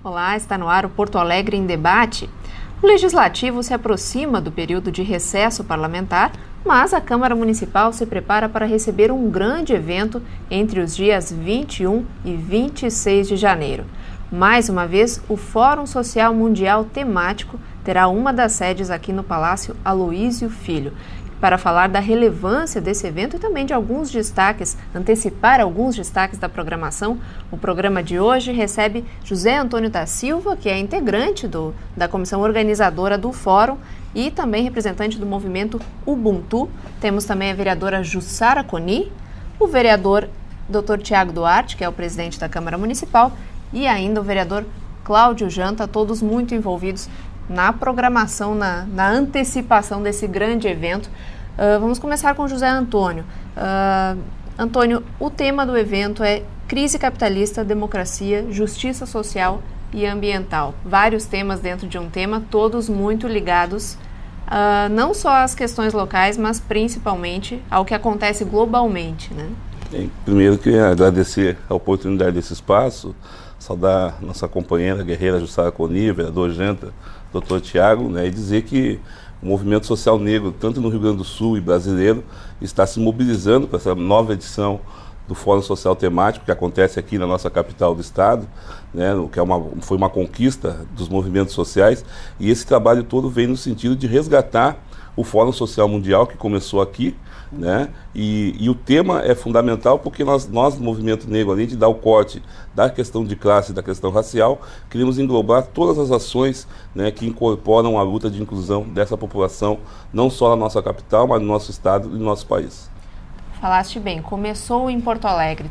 Olá, está no ar o Porto Alegre em Debate. O Legislativo se aproxima do período de recesso parlamentar, mas a Câmara Municipal se prepara para receber um grande evento entre os dias 21 e 26 de janeiro. Mais uma vez, o Fórum Social Mundial Temático terá uma das sedes aqui no Palácio Aloísio Filho. Para falar da relevância desse evento e também de alguns destaques, antecipar alguns destaques da programação, o programa de hoje recebe José Antônio da Silva, que é integrante da comissão organizadora do Fórum e também representante do movimento Ubuntu. Temos também a vereadora Jussara Coni, o vereador Dr. Tiago Duarte, que é o presidente da Câmara Municipal, e ainda o vereador Cláudio Janta, todos muito envolvidos na programação, na antecipação desse grande evento. Vamos começar com José Antônio. Antônio, o tema do evento é crise capitalista, democracia, justiça social e ambiental. Vários temas dentro de um tema, todos muito ligados não só às questões locais, mas principalmente ao que acontece globalmente, né? Primeiro, queria agradecer a oportunidade desse espaço, saudar nossa companheira guerreira Jussara Coni, vereador Janta, Dr. Tiago, né, e dizer que o movimento social negro, tanto no Rio Grande do Sul e brasileiro, está se mobilizando para essa nova edição do Fórum Social Temático, que acontece aqui na nossa capital do estado, né, que foi uma conquista dos movimentos sociais, e esse trabalho todo vem no sentido de resgatar o Fórum Social Mundial, que começou aqui, né? E o tema é fundamental porque nós do movimento negro, além de dar o corte da questão de classe e da questão racial, queremos englobar todas as ações, né, que incorporam a luta de inclusão dessa população, não só na nossa capital, mas no nosso estado e no nosso país. Falaste bem, começou em Porto Alegre,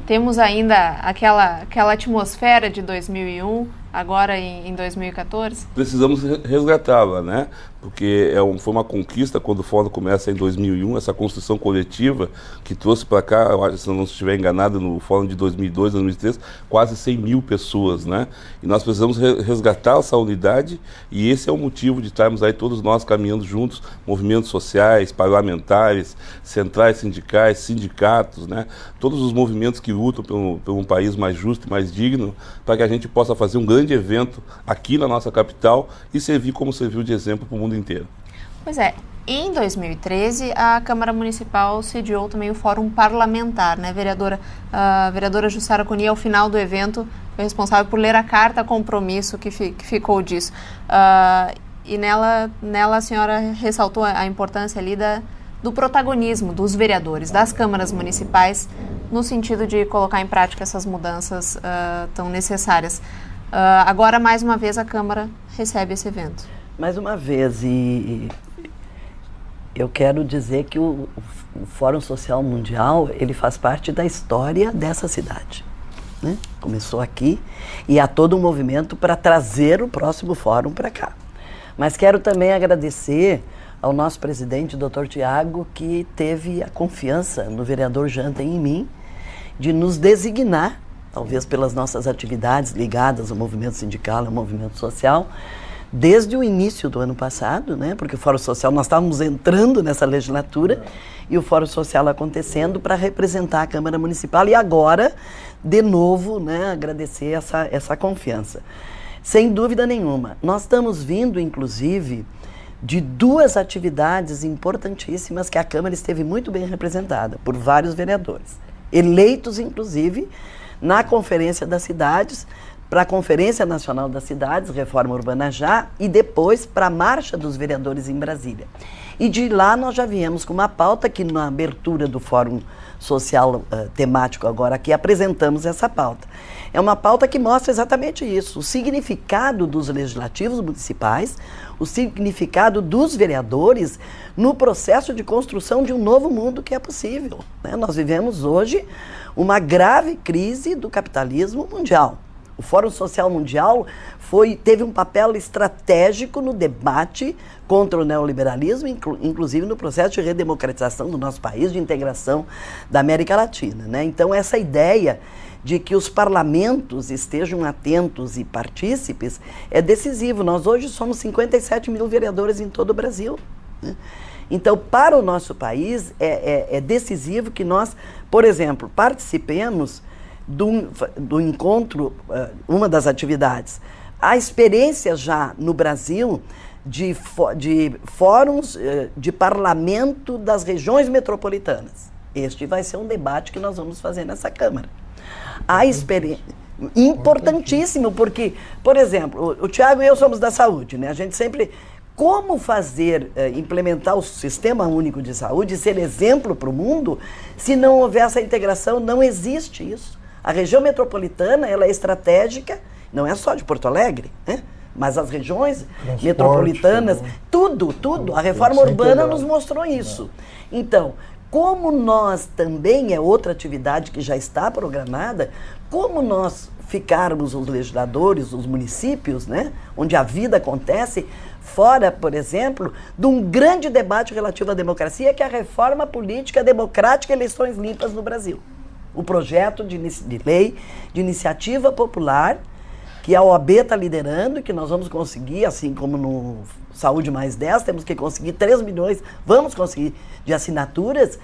temos ainda aquela atmosfera de 2001, agora em 2014? Precisamos resgatá-la, né? Porque foi uma conquista quando o Fórum começa em 2001, essa construção coletiva que trouxe para cá, se eu não estiver enganado, no Fórum de 2002, 2003, quase 100 mil pessoas, né? E nós precisamos resgatar essa unidade, e esse é o motivo de estarmos aí todos nós caminhando juntos, movimentos sociais, parlamentares, centrais sindicais, sindicatos, né? Todos os movimentos que lutam por um país mais justo e mais digno, para que a gente possa fazer um grande evento aqui na nossa capital e servir como serviu de exemplo para o mundo inteiro. Pois é, em 2013 a Câmara Municipal sediou também o Fórum Parlamentar, né, vereadora? A vereadora Jussara Coni, ao final do evento, foi responsável por ler a carta compromisso que ficou disso. E nela a senhora ressaltou a importância ali do protagonismo dos vereadores, das câmaras municipais, no sentido de colocar em prática essas mudanças tão necessárias. Agora, mais uma vez, a Câmara recebe esse evento. Mais uma vez, e eu quero dizer que o Fórum Social Mundial, ele faz parte da história dessa cidade, né? Começou aqui e há todo um movimento para trazer o próximo fórum para cá. Mas quero também agradecer ao nosso presidente, Dr. Tiago, que teve a confiança no vereador Janta e em mim de nos designar, talvez pelas nossas atividades ligadas ao movimento sindical, ao movimento social, desde o início do ano passado, né? Porque o Fórum Social, nós estávamos entrando nessa legislatura e o Fórum Social acontecendo para representar a Câmara Municipal e agora, de novo, né, agradecer essa confiança. Sem dúvida nenhuma, nós estamos vindo, inclusive, de duas atividades importantíssimas que a Câmara esteve muito bem representada por vários vereadores, eleitos, inclusive, na Conferência das Cidades, para a Conferência Nacional das Cidades, Reforma Urbana Já, e depois para a Marcha dos Vereadores em Brasília. E de lá nós já viemos com uma pauta que na abertura do Fórum Social Temático agora aqui apresentamos essa pauta. É uma pauta que mostra exatamente isso, o significado dos legislativos municipais, o significado dos vereadores no processo de construção de um novo mundo que é possível, né? Nós vivemos hoje uma grave crise do capitalismo mundial. O Fórum Social Mundial teve um papel estratégico no debate contra o neoliberalismo, inclusive no processo de redemocratização do nosso país, de integração da América Latina, né? Então, essa ideia de que os parlamentos estejam atentos e partícipes é decisivo. Nós hoje somos 57 mil vereadores em todo o Brasil, né? Então, para o nosso país, é decisivo que nós, por exemplo, participemos do encontro, uma das atividades. Há experiência já no Brasil de fóruns de parlamento das regiões metropolitanas. Este vai ser um debate que nós vamos fazer nessa Câmara. Há experiência importantíssimo, porque, por exemplo, o Tiago e eu somos da saúde, né? A gente sempre... Como fazer, implementar o Sistema Único de Saúde, ser exemplo para o mundo, se não houver essa integração? Não existe isso. A região metropolitana, ela é estratégica, não é só de Porto Alegre, né? Mas as regiões metropolitanas, tudo. A reforma urbana nos mostrou isso. Então, como nós também, é outra atividade que já está programada, como nós ficarmos os legisladores, os municípios, né, onde a vida acontece, fora, por exemplo, de um grande debate relativo à democracia, que é a reforma política democrática e eleições limpas no Brasil. O projeto de lei de iniciativa popular, que a OAB está liderando, que nós vamos conseguir, assim como no Saúde Mais 10, temos que conseguir 3 milhões, vamos conseguir, de assinaturas,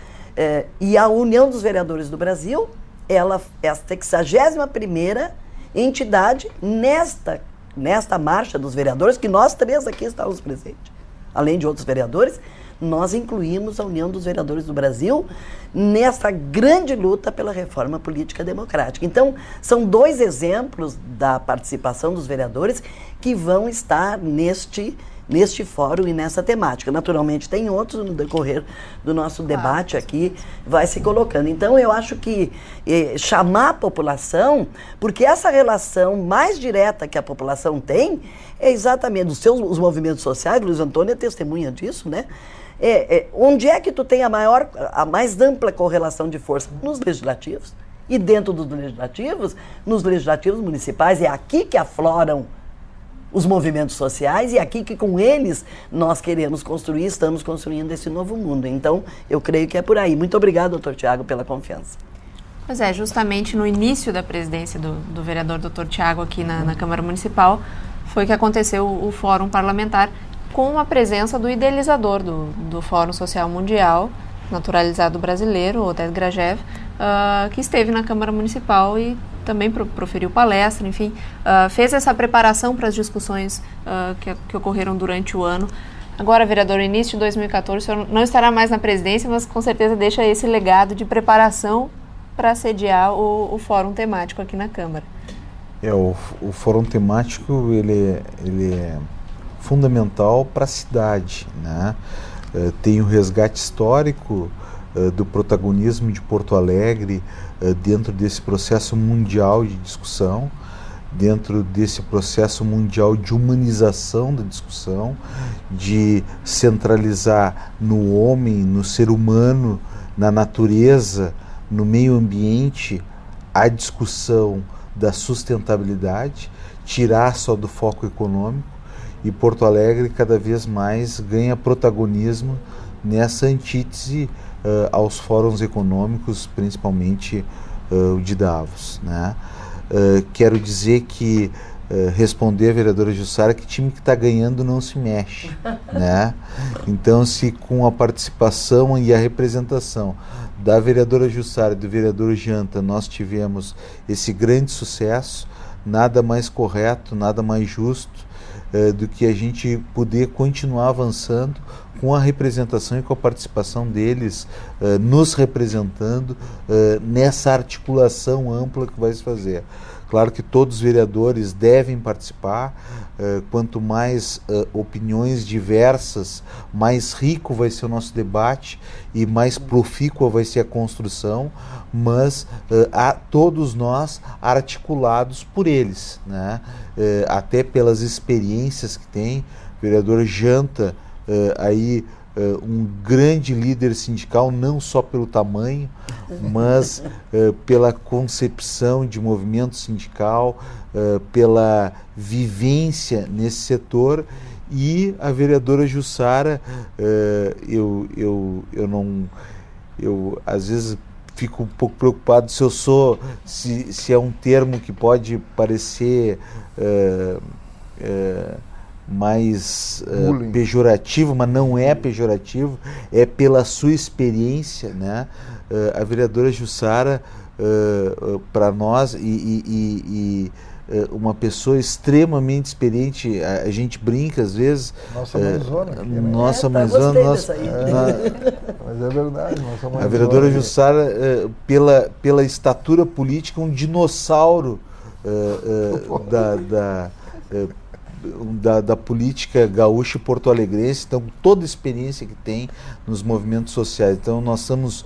e a União dos Vereadores do Brasil, ela é a 61ª entidade nesta marcha dos vereadores, que nós 3 aqui estávamos presentes, além de outros vereadores, nós incluímos a União dos Vereadores do Brasil nessa grande luta pela reforma política democrática. Então, são 2 exemplos da participação dos vereadores que vão estar neste fórum e nessa temática. Naturalmente, tem outros no decorrer do nosso debate aqui, vai se colocando. Então, eu acho que chamar a população, porque essa relação mais direta que a população tem é exatamente os movimentos sociais, Luiz Antônio é testemunha disso, né? Onde é que tu tem a mais ampla correlação de força? Nos legislativos. E dentro dos legislativos, nos legislativos municipais, é aqui que afloram os movimentos sociais e aqui que com eles nós queremos construir, estamos construindo esse novo mundo. Então, eu creio que é por aí. Muito obrigado, doutor Tiago, pela confiança. Pois é, justamente no início da presidência do vereador doutor Tiago aqui na Câmara Municipal, foi que aconteceu o Fórum Parlamentar, com a presença do idealizador do Fórum Social Mundial, naturalizado brasileiro, Oded Grajew, que esteve na Câmara Municipal e também proferiu palestra, enfim, fez essa preparação para as discussões que ocorreram durante o ano. Agora, vereador, no início de 2014, o senhor não estará mais na presidência, mas com certeza deixa esse legado de preparação para sediar o fórum temático aqui na Câmara. O fórum temático, ele é fundamental para a cidade, né? Tem o resgate histórico do protagonismo de Porto Alegre dentro desse processo mundial de discussão, dentro desse processo mundial de humanização da discussão, de centralizar no homem, no ser humano, na natureza, no meio ambiente, a discussão da sustentabilidade, tirar só do foco econômico. E Porto Alegre cada vez mais ganha protagonismo nessa antítese aos fóruns econômicos, principalmente o de Davos, né? Quero dizer que, responder a vereadora Jussara, que time que está ganhando não se mexe, né? Então, se com a participação e a representação da vereadora Jussara e do vereador Janta nós tivemos esse grande sucesso, nada mais correto, nada mais justo do que a gente poder continuar avançando com a representação e com a participação deles, nos representando nessa articulação ampla que vai se fazer. Claro que todos os vereadores devem participar, quanto mais opiniões diversas, mais rico vai ser o nosso debate e mais profícua vai ser a construção, mas a todos nós articulados por eles, né? Até pelas experiências que tem. O vereador Janta, um grande líder sindical, não só pelo tamanho, mas pela concepção de movimento sindical, pela vivência nesse setor. E a vereadora Jussara, eu às vezes fico um pouco preocupado se é um termo que pode parecer mais pejorativo, mas não é pejorativo, é pela sua experiência, né? A vereadora Jussara, para nós, uma pessoa extremamente experiente, a gente brinca às vezes. Nossa mãezona aqui, né? Nossa mãezona. Mas é verdade, nossa mãezona. A vereadora Jussara, pela estatura política, um dinossauro da política gaúcha e porto-alegrense, então toda a experiência que tem nos movimentos sociais. Então nós estamos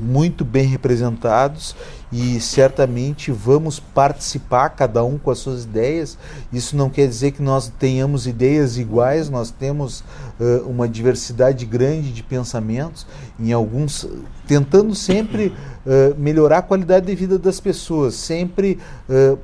muito bem representados e certamente vamos participar, cada um com as suas ideias. Isso não quer dizer que nós tenhamos ideias iguais, nós temos uma diversidade grande de pensamentos, em alguns tentando sempre melhorar a qualidade de vida das pessoas, sempre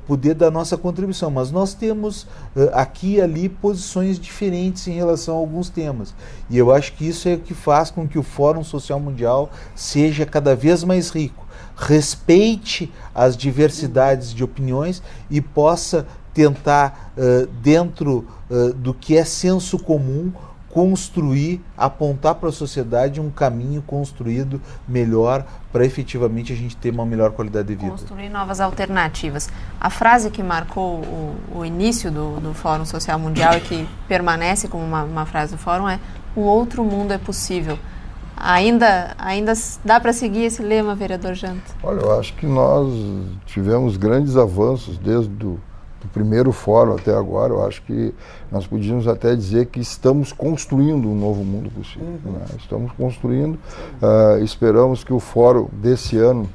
poder dar nossa contribuição, mas nós temos aqui e ali posições diferentes em relação a alguns temas, e eu acho que isso é o que faz com que o Fórum Social Mundial seja cada vez mais rico, respeite as diversidades de opiniões e possa tentar, dentro do que é senso comum, construir, apontar para a sociedade um caminho construído melhor para efetivamente a gente ter uma melhor qualidade de vida. Construir novas alternativas. A frase que marcou o início do Fórum Social Mundial e que permanece como uma frase do Fórum é: um outro mundo é possível. Ainda dá para seguir esse lema, vereador Janta? Olha, eu acho que nós tivemos grandes avanços desde do primeiro fórum até agora. Eu acho que nós podíamos até dizer que estamos construindo um novo mundo possível. Né? Estamos construindo, esperamos que o fórum desse ano,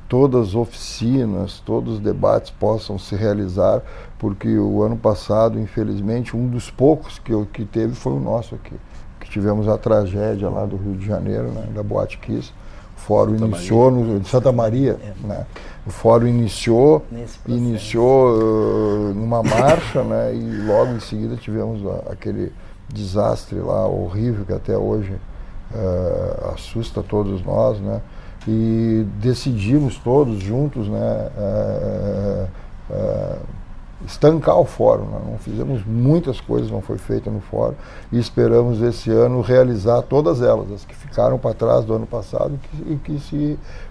todas as oficinas, todos os debates possam se realizar, porque o ano passado, infelizmente, um dos poucos que teve foi o nosso aqui, que tivemos a tragédia lá do Rio de Janeiro, né, da Boate Kiss. O fórum iniciou em Santa Maria, né? O fórum iniciou numa marcha, né? E logo em seguida tivemos aquele desastre lá horrível que até hoje assusta todos nós, né? E decidimos todos juntos, né? Estancar o fórum, né? Não fizemos muitas coisas, não foi feita no fórum, e esperamos esse ano realizar todas elas, as que ficaram para trás do ano passado e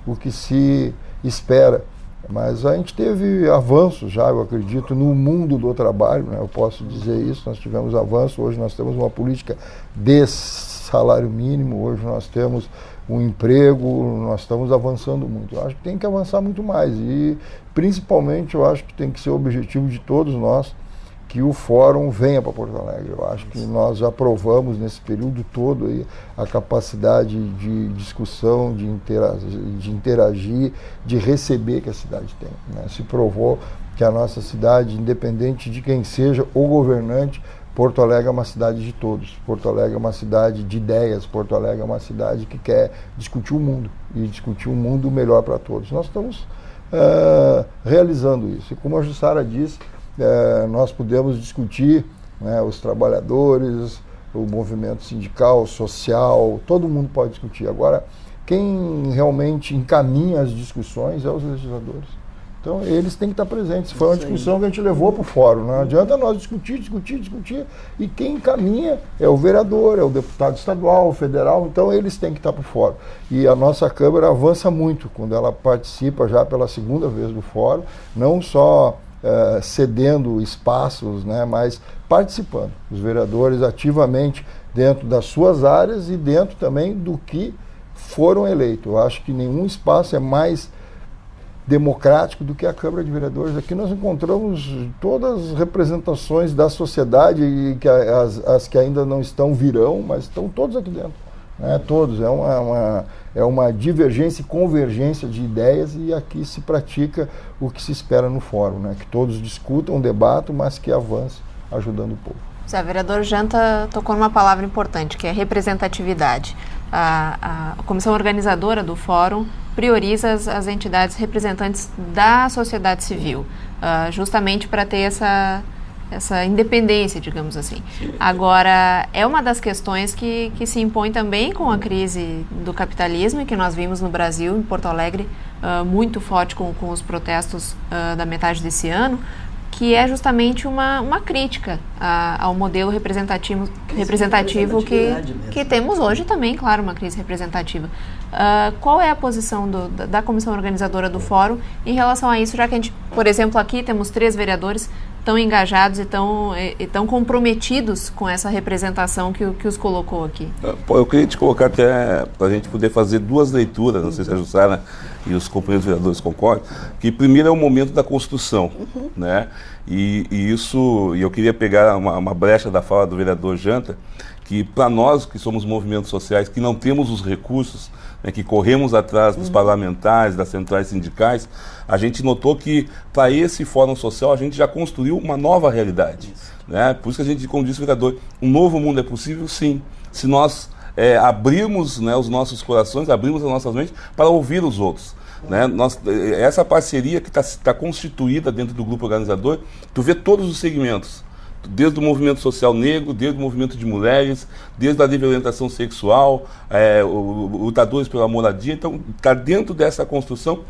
o que se espera. Mas a gente teve avanços já, eu acredito, no mundo do trabalho, né? Eu posso dizer isso, nós tivemos avanço. Hoje nós temos uma política de salário mínimo, hoje nós temos um emprego, nós estamos avançando muito. Eu acho que tem que avançar muito mais e, principalmente, eu acho que tem que ser o objetivo de todos nós que o fórum venha para Porto Alegre. Eu acho que nós já provamos nesse período todo aí a capacidade de discussão, de interagir, de receber que a cidade tem, né? Se provou que a nossa cidade, independente de quem seja o governante, Porto Alegre é uma cidade de todos. Porto Alegre é uma cidade de ideias. Porto Alegre é uma cidade que quer discutir o mundo e discutir um mundo melhor para todos. Nós estamos realizando isso. E como a Jussara disse, nós podemos discutir, né, os trabalhadores, o movimento sindical, social, todo mundo pode discutir. Agora, quem realmente encaminha as discussões é os legisladores. Então, eles têm que estar presentes. Foi uma discussão que a gente levou para o fórum. Não adianta nós discutir, e quem encaminha é o vereador, é o deputado estadual, o federal, então eles têm que estar para o fórum. E a nossa Câmara avança muito quando ela participa já pela segunda vez do fórum, não só cedendo espaços, né, mas participando. Os vereadores ativamente dentro das suas áreas e dentro também do que foram eleitos. Eu acho que nenhum espaço é mais democrático do que a Câmara de Vereadores. Aqui nós encontramos todas as representações da sociedade, e que as que ainda não estão virão, mas estão todos aqui dentro, né? Todos. É uma divergência e convergência de ideias, e aqui se pratica o que se espera no fórum, né? Que todos discutam, debatam, mas que avance ajudando o povo. O vereador Janta tocou numa palavra importante, que é representatividade. A comissão organizadora do fórum prioriza as entidades representantes da sociedade civil, justamente para ter essa independência, digamos assim. Agora, é uma das questões que se impõe também com a crise do capitalismo e que nós vimos no Brasil, em Porto Alegre, muito forte com os protestos da metade desse ano, que é justamente uma crítica ao modelo representativo que temos hoje também, claro, uma crise representativa. Qual é a posição da comissão organizadora do fórum em relação a isso, já que a gente, por exemplo, aqui temos 3 vereadores tão engajados e tão comprometidos com essa representação que os colocou aqui? Eu queria te colocar até para a gente poder fazer 2 leituras, não sei se a Jussara e os companheiros vereadores concordam, que primeiro é o momento da construção, né? E eu queria pegar uma brecha da fala do vereador Janta, que para nós que somos movimentos sociais, que não temos os recursos, né, que corremos atrás dos parlamentares, das centrais sindicais, a gente notou que para esse fórum social a gente já construiu uma nova realidade, né? Por isso que a gente, como disse o vereador, um novo mundo é possível, sim, se nós abrirmos, né, os nossos corações, abrirmos as nossas mentes para ouvir os outros. Né? Essa parceria que está constituída dentro do grupo organizador, tu vê todos os segmentos, desde o movimento social negro, desde o movimento de mulheres, desde a livre orientação sexual, lutadores pela moradia. Então, está dentro dessa construção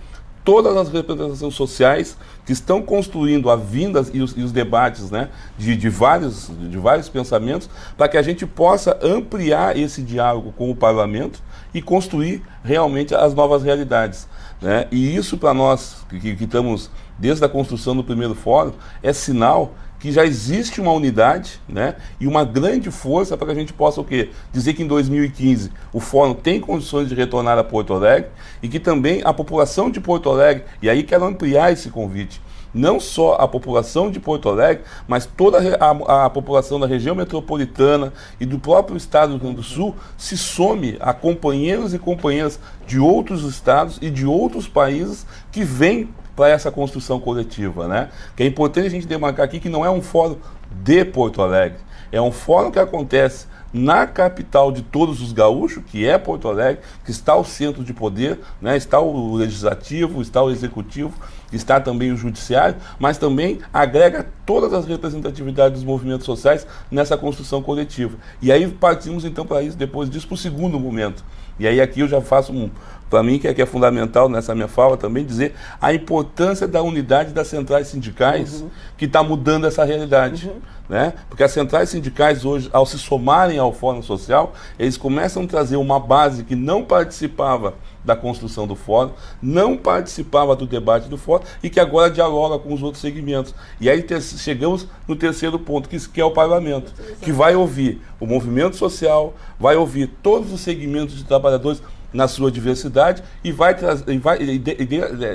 todas as representações sociais que estão construindo a vinda e os debates, né, de vários pensamentos, para que a gente possa ampliar esse diálogo com o parlamento e construir realmente as novas realidades, né? E isso para nós, que estamos desde a construção do primeiro fórum, é sinal que já existe uma unidade, né, e uma grande força para que a gente possa o quê? Dizer que em 2015 o Fórum tem condições de retornar a Porto Alegre e que também a população de Porto Alegre, e aí quero ampliar esse convite, não só a população de Porto Alegre, mas toda a população da região metropolitana e do próprio estado do Rio Grande do Sul se some a companheiros e companheiras de outros estados e de outros países que vêm para essa construção coletiva, né? Que é importante a gente demarcar aqui que não é um fórum de Porto Alegre, é um fórum que acontece na capital de todos os gaúchos, que é Porto Alegre, que está o centro de poder, né? Está o legislativo, está o executivo, está também o judiciário, mas também agrega todas as representatividades dos movimentos sociais nessa construção coletiva. E aí partimos então para isso, depois disso, para o segundo momento. E aí aqui eu já faço para mim, que é fundamental nessa minha fala também, dizer a importância da unidade das centrais sindicais, que está mudando essa realidade. Né? Porque as centrais sindicais hoje, ao se somarem ao Fórum Social, eles começam a trazer uma base que não participava da construção do Fórum, não participava do debate do Fórum e que agora dialoga com os outros segmentos. E aí chegamos no terceiro ponto, que é o parlamento, que vai ouvir o movimento social, vai ouvir todos os segmentos de trabalhadores na sua diversidade e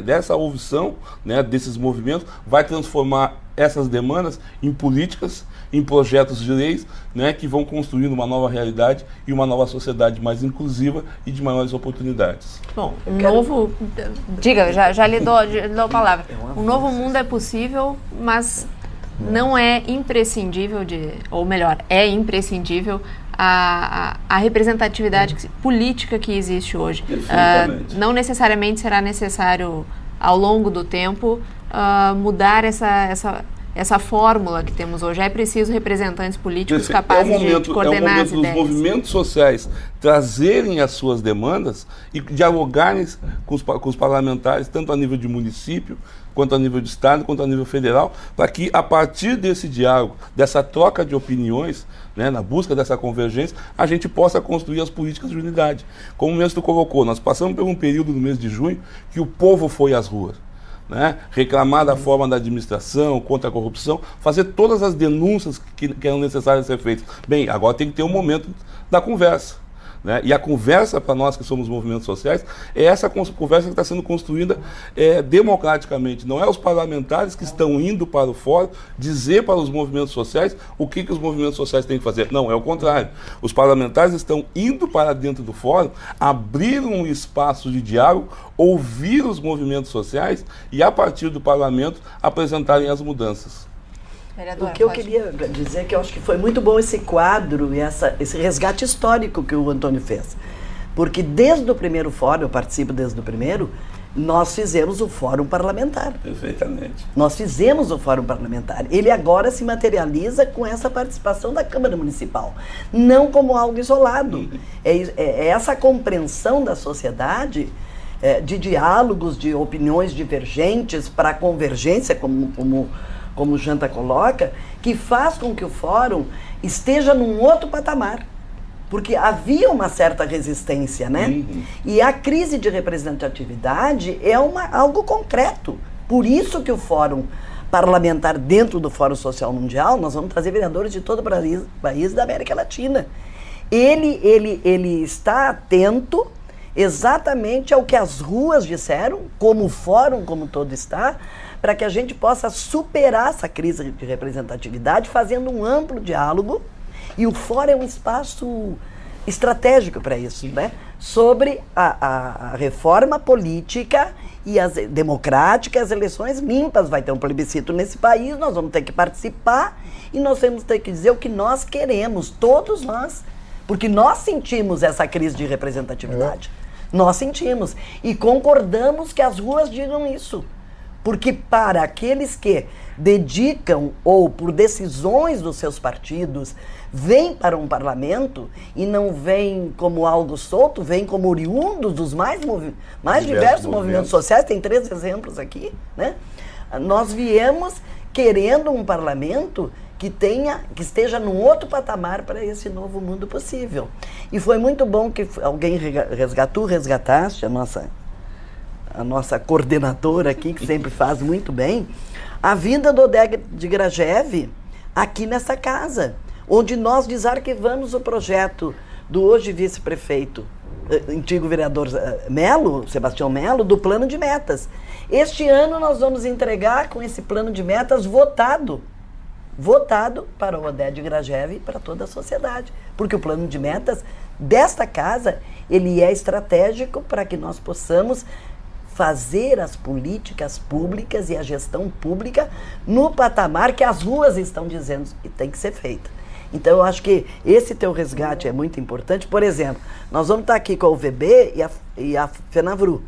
dessa ouvição, né, desses movimentos, vai transformar essas demandas em políticas, em projetos de leis, né, que vão construindo uma nova realidade e uma nova sociedade mais inclusiva e de maiores oportunidades. Bom, diga, já lhe dou a palavra. Um novo mundo é possível, mas não é imprescindível ou melhor, é imprescindível a representatividade política que existe hoje. Não necessariamente será necessário, ao longo do tempo, mudar essa fórmula que temos hoje. É preciso representantes políticos capazes de coordenar as ideias. É o momento dos movimentos sociais trazerem as suas demandas e dialogarem com os parlamentares, tanto a nível de município, quanto a nível de estado, quanto a nível federal, para que, a partir desse diálogo, dessa troca de opiniões, né, na busca dessa convergência, a gente possa construir as políticas de unidade. Como o mestre colocou, nós passamos por um período no mês de junho que o povo foi às ruas, né, reclamar da forma da administração, contra a corrupção, fazer todas as denúncias que eram necessárias ser feitas. Bem, agora tem que ter um momento da conversa. Né? E a conversa, para nós que somos movimentos sociais, é essa conversa que está sendo construída democraticamente. Não é os parlamentares que estão indo para o fórum dizer para os movimentos sociais o que os movimentos sociais têm que fazer. Não, é o contrário. Os parlamentares estão indo para dentro do fórum, abrir um espaço de diálogo, ouvir os movimentos sociais e, a partir do parlamento, apresentarem as mudanças. O que eu queria dizer é que eu acho que foi muito bom esse quadro e esse resgate histórico que o Antônio fez. Porque desde o primeiro fórum, eu participo desde o primeiro, nós fizemos o Fórum Parlamentar. Perfeitamente. Nós fizemos o Fórum Parlamentar. Ele agora se materializa com essa participação da Câmara Municipal, não como algo isolado. É essa compreensão da sociedade, de diálogos, de opiniões divergentes para a convergência, como o Janta coloca, que faz com que o Fórum esteja num outro patamar. Porque havia uma certa resistência, né? Uhum. E a crise de representatividade é algo concreto. Por isso que o Fórum Parlamentar, dentro do Fórum Social Mundial, nós vamos trazer vereadores de todo o país da América Latina. Ele está atento exatamente ao que as ruas disseram, como o Fórum como todo está, para que a gente possa superar essa crise de representatividade fazendo um amplo diálogo. E o Fórum é um espaço estratégico para isso, né? Sobre a reforma política e as democrática, as eleições limpas. Vai ter um plebiscito nesse país, nós vamos ter que participar e nós vamos ter que dizer o que nós queremos, todos nós. Porque nós sentimos essa crise de representatividade. Nós sentimos. E concordamos que as ruas digam isso. Porque para aqueles que dedicam ou por decisões dos seus partidos vêm para um parlamento e não vêm como algo solto, vêm como oriundos dos mais diversos movimentos sociais, tem 3 exemplos aqui, né? Nós viemos querendo um parlamento que esteja num outro patamar para esse novo mundo possível. E foi muito bom que alguém resgataste a nossa coordenadora aqui, que sempre faz muito bem, a vinda do Oded de Grajew aqui nessa casa, onde nós desarquivamos o projeto do hoje vice-prefeito, antigo vereador Sebastião Melo, do plano de metas. Este ano nós vamos entregar com esse plano de metas votado para o Oded de Grajew e para toda a sociedade, porque o plano de metas desta casa, ele é estratégico para que nós possamos fazer as políticas públicas e a gestão pública no patamar que as ruas estão dizendo que tem que ser feita. Então, eu acho que esse teu resgate é muito importante. Por exemplo, nós vamos estar aqui com a UVB e a FENAVRU,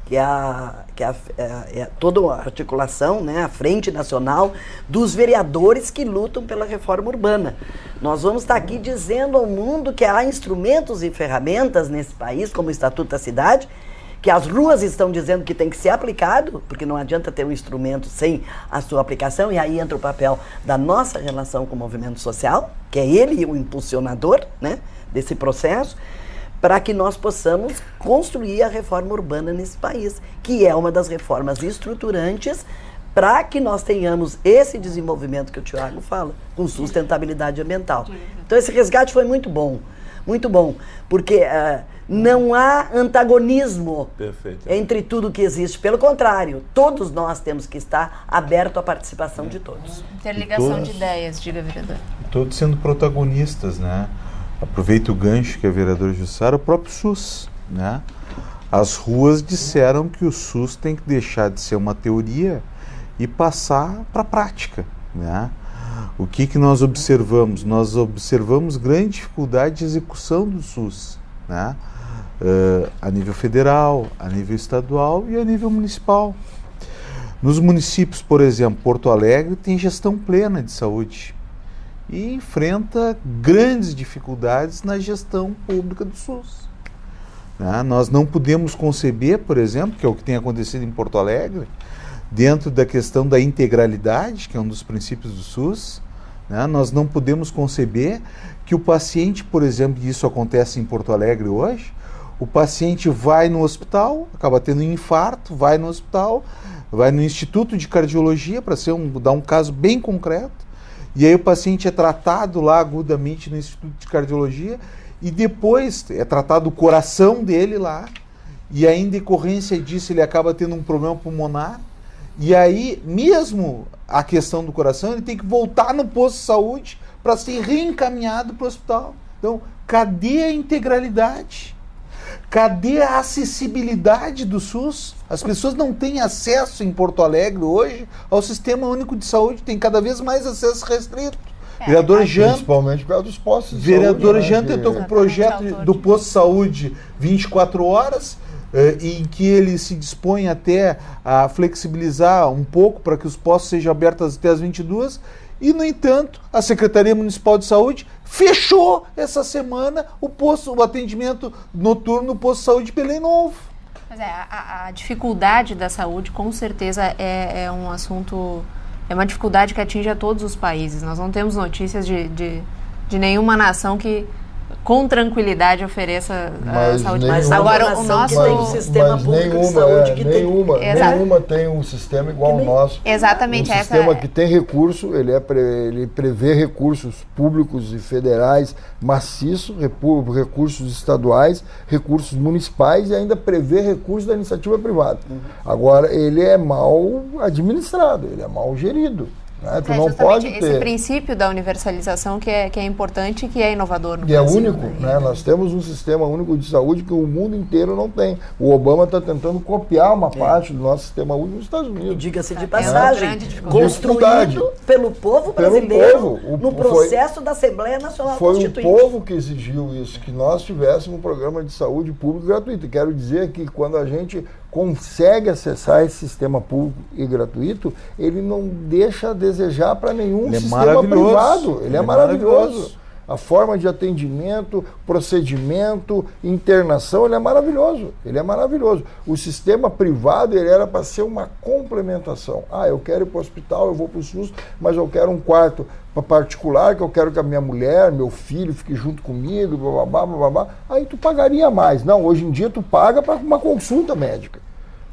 que é toda a articulação, né, a Frente Nacional dos vereadores que lutam pela reforma urbana. Nós vamos estar aqui dizendo ao mundo que há instrumentos e ferramentas nesse país, como o Estatuto da Cidade, que as ruas estão dizendo que tem que ser aplicado, porque não adianta ter um instrumento sem a sua aplicação, e aí entra o papel da nossa relação com o movimento social, que é ele o impulsionador, né, desse processo, para que nós possamos construir a reforma urbana nesse país, que é uma das reformas estruturantes para que nós tenhamos esse desenvolvimento que o Tiago fala, com sustentabilidade ambiental. Então esse resgate foi muito bom, porque não há antagonismo entre tudo que existe. Pelo contrário, todos nós temos que estar abertos à participação de todos. Interligação de ideias, diga, vereador. Todos sendo protagonistas, né? Aproveita o gancho que a vereadora Jussara, o próprio SUS, né? As ruas disseram que o SUS tem que deixar de ser uma teoria e passar para a prática, né? O que nós observamos? Nós observamos grande dificuldade de execução do SUS, né? A nível federal, a nível estadual e a nível municipal. Nos municípios, por exemplo, Porto Alegre tem gestão plena de saúde e enfrenta grandes dificuldades na gestão pública do SUS. Né? Nós não podemos conceber, por exemplo, que é o que tem acontecido em Porto Alegre, dentro da questão da integralidade, que é um dos princípios do SUS, né? Nós não podemos conceber que o paciente, por exemplo, e isso acontece em Porto Alegre hoje, o paciente vai no hospital, acaba tendo um infarto, vai no hospital, vai no Instituto de Cardiologia, para dar um caso bem concreto, e aí o paciente é tratado lá agudamente no Instituto de Cardiologia, e depois é tratado o coração dele lá, e aí em decorrência disso ele acaba tendo um problema pulmonar, e aí mesmo a questão do coração, ele tem que voltar no posto de saúde para ser reencaminhado para o hospital. Então, cadê a integralidade? Cadê a acessibilidade do SUS? As pessoas não têm acesso em Porto Alegre hoje ao Sistema Único de Saúde, tem cada vez mais acesso restrito. Vereador Janta, principalmente por causa dos postos de vereador saúde. Janta, eu estou com o projeto do posto de saúde 24 horas, em que ele se dispõe até a flexibilizar um pouco para que os postos sejam abertos até as 22, e, no entanto, a Secretaria Municipal de Saúde fechou essa semana o atendimento noturno no posto de saúde de Belém Novo. Mas a dificuldade da saúde, com certeza, é um assunto, é uma dificuldade que atinge a todos os países. Nós não temos notícias de nenhuma nação que com tranquilidade ofereça a saúde. Mas agora o nosso tem um sistema público de saúde que nenhuma tem um sistema igual ao nosso. Exatamente. Um sistema que tem recurso, ele prevê recursos públicos e federais maciços, recursos estaduais, recursos municipais e ainda prevê recursos da iniciativa privada. Agora, ele é mal administrado, ele é mal gerido. Tu não pode ter esse princípio da universalização que é importante e que é inovador no Brasil. E é único, né? Nós temos um sistema único de saúde que o mundo inteiro não tem. O Obama está tentando copiar uma parte do nosso sistema único nos Estados Unidos. E diga-se de passagem, construído pelo povo brasileiro no processo da Assembleia Nacional Constituinte. Foi o povo que exigiu isso, que nós tivéssemos um programa de saúde público gratuito. E quero dizer que quando a gente consegue acessar esse sistema público e gratuito, ele não deixa a desejar para nenhum sistema privado. Ele é maravilhoso. A forma de atendimento, procedimento, internação, ele é maravilhoso. Ele é maravilhoso. O sistema privado, ele era para ser uma complementação. Eu quero ir para o hospital, eu vou para o SUS, mas eu quero um quarto particular, que eu quero que a minha mulher, meu filho fique junto comigo, blá. Aí tu pagaria mais. Não, hoje em dia tu paga para uma consulta médica.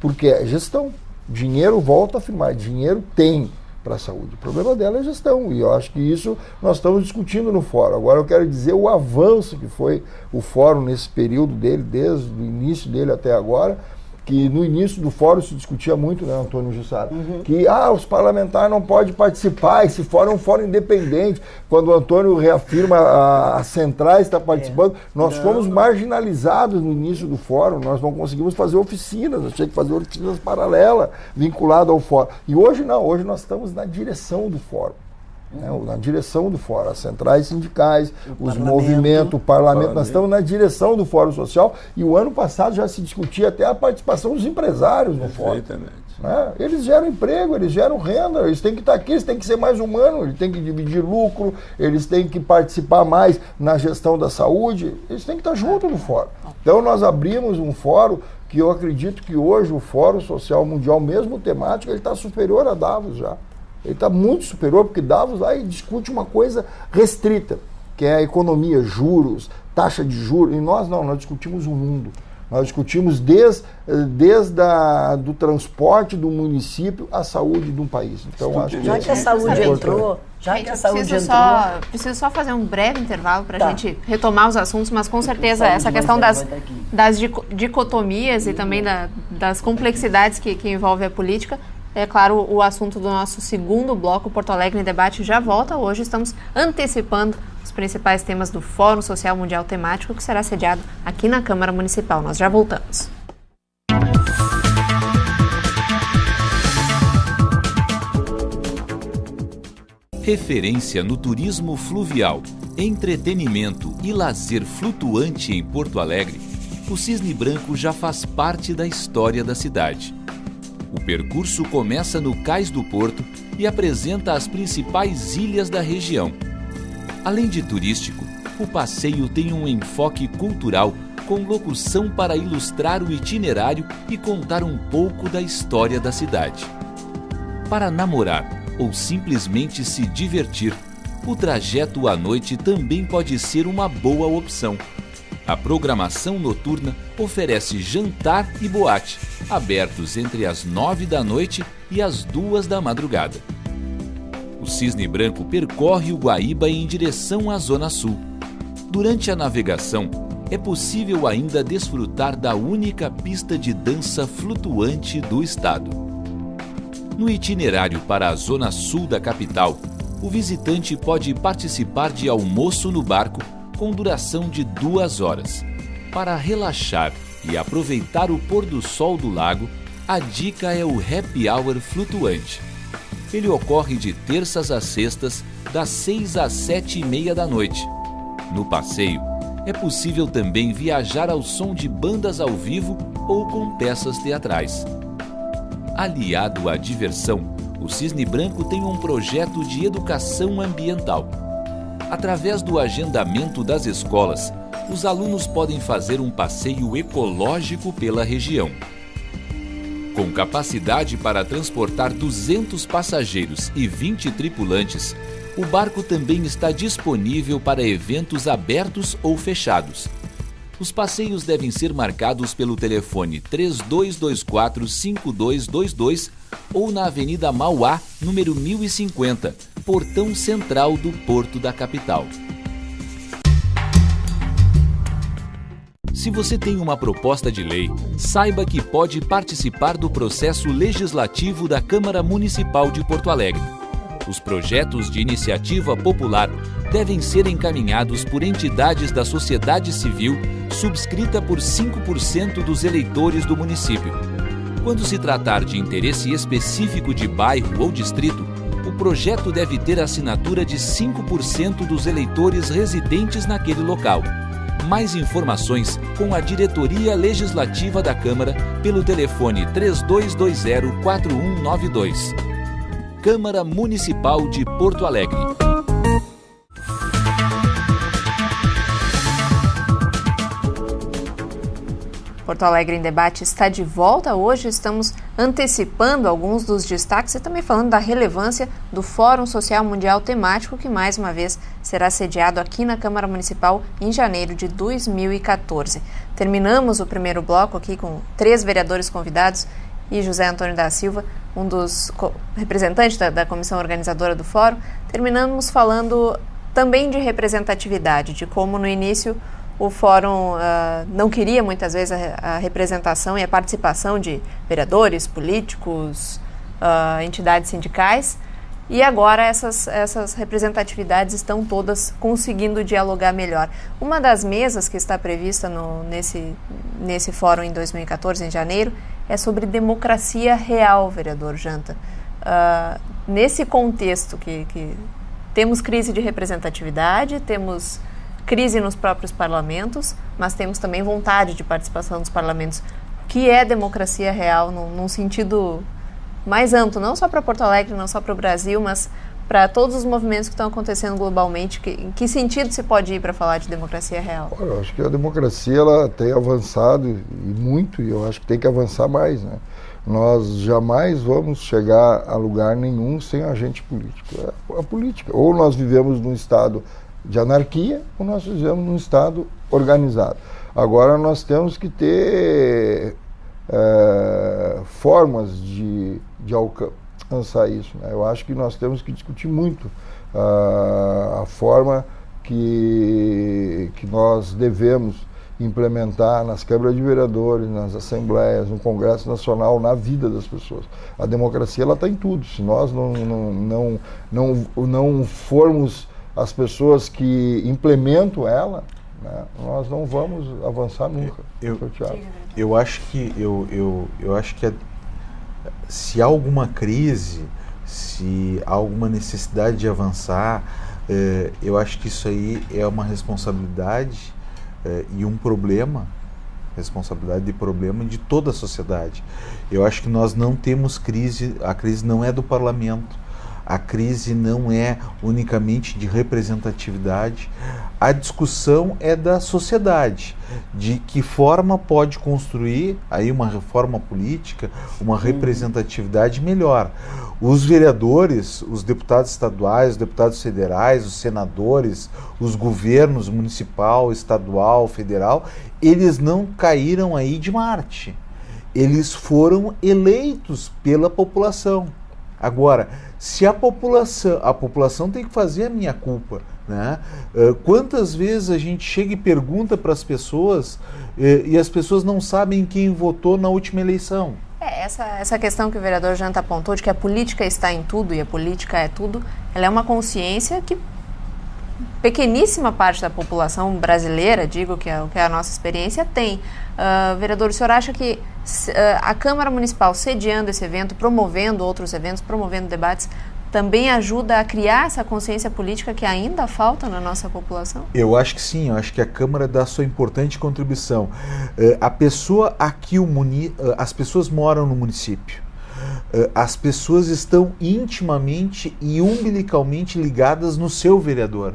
Porque é gestão. Dinheiro, volto a afirmar, dinheiro tem para a saúde. O problema dela é gestão. E eu acho que isso nós estamos discutindo no fórum. Agora eu quero dizer o avanço que foi o fórum nesse período dele, desde o início dele até agora, que no início do fórum se discutia muito, né, Antônio Jussado, que os parlamentares não podem participar, esse fórum é um fórum independente. Quando o Antônio reafirma a centrais está participando, nós fomos marginalizados no início do fórum, nós não conseguimos fazer oficinas, nós tínhamos que fazer oficinas paralelas, vinculadas ao fórum. E hoje não, hoje nós estamos na direção do fórum. Na direção do fórum, as centrais sindicais, os movimentos, o parlamento, nós estamos na direção do Fórum Social e o ano passado já se discutia até a participação dos empresários no fórum. Eles geram emprego, eles geram renda, eles têm que estar aqui, eles têm que ser mais humanos, eles têm que dividir lucro, eles têm que participar mais na gestão da saúde, eles têm que estar junto no fórum. Então nós abrimos um fórum que eu acredito que hoje o Fórum Social Mundial, mesmo temático, ele está superior a Davos já. Ele está muito superior, porque Davos lá discute uma coisa restrita, que é a economia, juros, taxa de juros. E nós não, nós discutimos o mundo. Nós discutimos desde do transporte do município à saúde de um país. Então, acho que já que a saúde entrou... Preciso só fazer um breve intervalo para a gente retomar os assuntos, mas com certeza essa questão das dicotomias e também das complexidades que envolve a política. É claro, o assunto do nosso segundo bloco, Porto Alegre em Debate, já volta. Hoje estamos antecipando os principais temas do Fórum Social Mundial Temático, que será sediado aqui na Câmara Municipal. Nós já voltamos. Referência no turismo fluvial, entretenimento e lazer flutuante em Porto Alegre, o Cisne Branco já faz parte da história da cidade. O percurso começa no Cais do Porto e apresenta as principais ilhas da região. Além de turístico, o passeio tem um enfoque cultural com locução para ilustrar o itinerário e contar um pouco da história da cidade. Para namorar ou simplesmente se divertir, o trajeto à noite também pode ser uma boa opção. A programação noturna oferece jantar e boate, abertos entre as 9 da noite e as 2 da madrugada. O Cisne Branco percorre o Guaíba em direção à Zona Sul. Durante a navegação, é possível ainda desfrutar da única pista de dança flutuante do estado. No itinerário para a Zona Sul da capital, o visitante pode participar de almoço no barco com duração de 2 horas. Para relaxar e aproveitar o pôr do sol do lago, a dica é o Happy Hour flutuante. Ele ocorre de terças a sextas, das 6 às 7h30 da noite. No passeio, é possível também viajar ao som de bandas ao vivo ou com peças teatrais. Aliado à diversão, o Cisne Branco tem um projeto de educação ambiental. Através do agendamento das escolas, os alunos podem fazer um passeio ecológico pela região. Com capacidade para transportar 200 passageiros e 20 tripulantes, o barco também está disponível para eventos abertos ou fechados. Os passeios devem ser marcados pelo telefone 3224-5222 ou na Avenida Mauá, número 1050, portão central do Porto da capital. Se você tem uma proposta de lei, saiba que pode participar do processo legislativo da Câmara Municipal de Porto Alegre. Os projetos de iniciativa popular devem ser encaminhados por entidades da sociedade civil subscrita por 5% dos eleitores do município. Quando se tratar de interesse específico de bairro ou distrito, o projeto deve ter assinatura de 5% dos eleitores residentes naquele local. Mais informações com a Diretoria Legislativa da Câmara pelo telefone 3220-4192. Câmara Municipal de Porto Alegre. Porto Alegre em Debate está de volta. Hoje estamos antecipando alguns dos destaques e também falando da relevância do Fórum Social Mundial Temático, que mais uma vez será sediado aqui na Câmara Municipal em janeiro de 2014. Terminamos o primeiro bloco aqui com 3 vereadores convidados e José Antônio da Silva, um dos representantes da comissão organizadora do Fórum. Terminamos falando também de representatividade, de como no início o Fórum não queria muitas vezes a representação e a participação de vereadores, políticos, entidades sindicais, e agora essas representatividades estão todas conseguindo dialogar melhor. Uma das mesas que está prevista nesse Fórum em 2014, em janeiro, é sobre democracia real, vereador Janta. Nesse contexto que temos crise de representatividade, temos crise nos próprios parlamentos, mas temos também vontade de participação dos parlamentos. O que é democracia real num sentido mais amplo, não só para Porto Alegre, não só para o Brasil, mas para todos os movimentos que estão acontecendo globalmente? Em que sentido se pode ir para falar de democracia real? Olha, eu acho que a democracia ela tem avançado e muito, e eu acho que tem que avançar mais, né? Nós jamais vamos chegar a lugar nenhum sem agente político. É a política. Ou nós vivemos num estado de anarquia, ou nós vivemos num estado organizado. Agora nós temos que ter formas de alcançar isso, né? Eu acho que nós temos que discutir muito a forma que nós devemos implementar nas câmaras de vereadores, nas assembleias, no Congresso Nacional, na vida das pessoas. A democracia ela está em tudo. Se nós não formos as pessoas que implementam ela, né, nós não vamos avançar nunca. Eu acho que se há alguma crise, se há alguma necessidade de avançar, eu acho que isso aí é uma responsabilidade e um problema, responsabilidade e problema de toda a sociedade. Eu acho que nós não temos crise, a crise não é do parlamento. A crise não é unicamente de representatividade, a discussão é da sociedade, de que forma pode construir aí uma reforma política, uma representatividade melhor. Os vereadores, os deputados estaduais, os deputados federais, os senadores, os governos municipal, estadual, federal, eles não caíram aí de Marte. Eles foram eleitos pela população. Agora, se a população tem que fazer a minha culpa, né? Quantas vezes a gente chega e pergunta para as pessoas e as pessoas não sabem quem votou na última eleição? Essa questão que o vereador Janta apontou de que a política está em tudo e a política é tudo, ela é uma consciência que pequeníssima parte da população brasileira, digo que é a nossa experiência, tem. Vereador, o senhor acha que a Câmara Municipal sediando esse evento, promovendo outros eventos, promovendo debates, também ajuda a criar essa consciência política que ainda falta na nossa população? Eu acho que sim, eu acho que a Câmara dá sua importante contribuição. A pessoa aqui, as pessoas moram no município. As pessoas estão intimamente e umbilicalmente ligadas no seu vereador,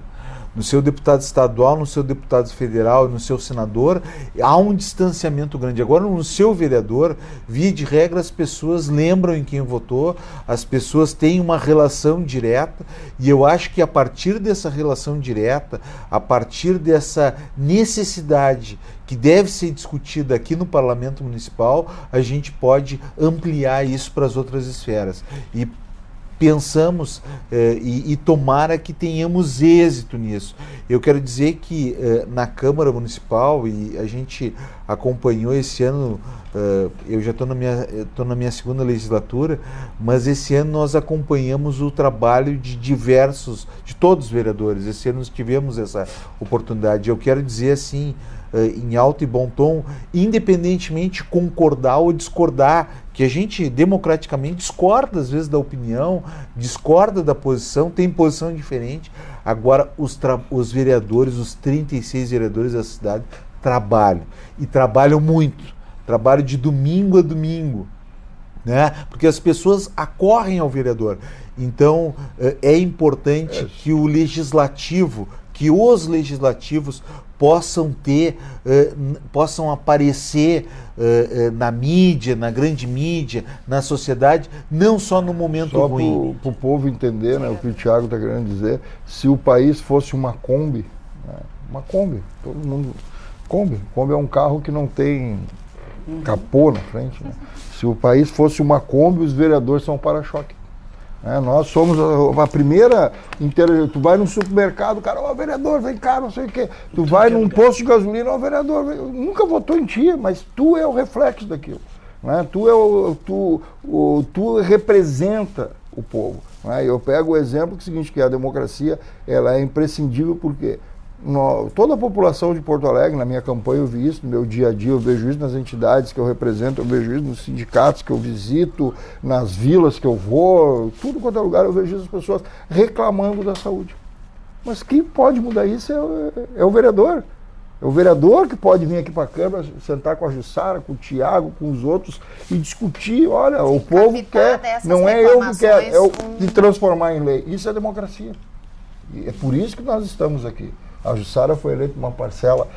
no seu deputado estadual, no seu deputado federal, no seu senador. Há um distanciamento grande. Agora, no seu vereador, via de regra, as pessoas lembram em quem votou, as pessoas têm uma relação direta, e eu acho que a partir dessa relação direta, a partir dessa necessidade que deve ser discutida aqui no Parlamento Municipal, a gente pode ampliar isso para as outras esferas. E pensamos e tomara que tenhamos êxito nisso. Eu quero dizer que na Câmara Municipal, e a gente acompanhou esse ano, eu já estou na minha segunda legislatura, mas esse ano nós acompanhamos o trabalho de todos os vereadores. Esse ano nós tivemos essa oportunidade. Eu quero dizer assim, em alto e bom tom, independentemente de concordar ou discordar, que a gente democraticamente discorda às vezes da opinião, discorda da posição, tem posição diferente. Agora os vereadores, os 36 vereadores da cidade trabalham, e trabalham muito, trabalham de domingo a domingo, né? Porque as pessoas acorrem ao vereador. Então é importante que os legislativos possam aparecer na mídia, na grande mídia, na sociedade, não só no momento ruim. Para o povo entender, né, o que o Thiago está querendo dizer, se o país fosse uma Kombi, né, uma Kombi, todo mundo... Kombi é um carro que não tem capô na frente, né? Se o país fosse uma Kombi, os vereadores são para-choque. Nós somos a primeira... Tu vai num supermercado, cara, ó, vereador, vem cá, não sei o quê. Tu vai num posto de gasolina, ó, vereador, nunca votou em ti, mas tu é o reflexo daquilo. Né? Tu representa o povo. Né? Eu pego o exemplo que é o seguinte, que a democracia ela é imprescindível porque toda a população de Porto Alegre, na minha campanha eu vi isso, no meu dia a dia eu vejo isso nas entidades que eu represento, eu vejo isso nos sindicatos que eu visito, nas vilas que eu vou, tudo quanto é lugar eu vejo as pessoas reclamando da saúde. Mas quem pode mudar isso é o vereador. É o vereador que pode vir aqui para a Câmara, sentar com a Jussara, com o Thiago, com os outros e discutir, olha, o povo quer, não é eu que quero, é o de transformar em lei. Isso é democracia. E é por isso que nós estamos aqui. A Jussara foi eleita uma parcela